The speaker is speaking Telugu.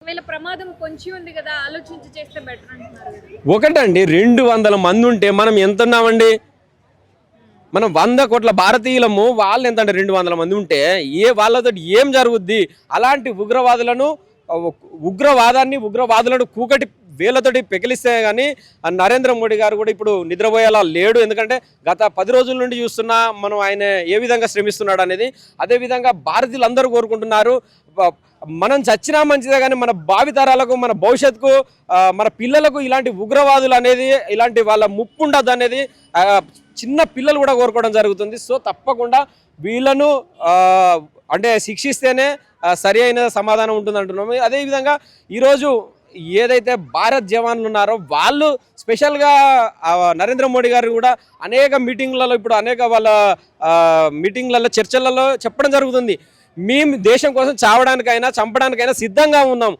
వీళ్ళ ప్రమాదం పొంచి ఉంది కదా, ఆలోచించి చేస్తే బెటర్ అంటున్నారు కదా. ఒకటండి 200 మంది ఉంటే మనం ఎంత ఉన్నామండి? మనం 100 కోట్ల భారతీయులము. వాళ్ళు ఎంత అంటే 200 మంది ఉంటే వాళ్ళతో ఏం జరుగుద్ది? అలాంటి ఉగ్రవాదులను కూకటి వేలతోటి పెకిలిస్తే కానీ నరేంద్ర మోడీ గారు కూడా ఇప్పుడు నిద్రపోయేలా లేడు. ఎందుకంటే గత 10 రోజుల నుండి చూస్తున్నా మనం ఆయన ఏ విధంగా శ్రమిస్తున్నాడు అనేది. అదేవిధంగా భారతీయులందరూ కోరుకుంటున్నారు మనం చచ్చినా మంచిదే, కానీ మన భావితరాలకు, మన భవిష్యత్తుకు, మన పిల్లలకు ఇలాంటి ఉగ్రవాదులు అనేది, ఇలాంటి వాళ్ళ ముప్పు ఉండదు అనేది చిన్న పిల్లలు కూడా కోరుకోవడం జరుగుతుంది. సో తప్పకుండా వీళ్ళను అంటే శిక్షిస్తేనే సరి అయిన సమాధానం ఉంటుంది అంటున్నాము. అదేవిధంగా ఈరోజు ఏదైతే భారత్ జవాన్లు ఉన్నారో వాళ్ళు స్పెషల్గా నరేంద్ర మోడీ గారు కూడా అనేక మీటింగ్లలో, ఇప్పుడు అనేక వాళ్ళ మీటింగ్లలో, చర్చలలో చెప్పడం జరుగుతుంది. మేము దేశం కోసం చావడానికైనా చంపడానికైనా సిద్ధంగా ఉన్నాం.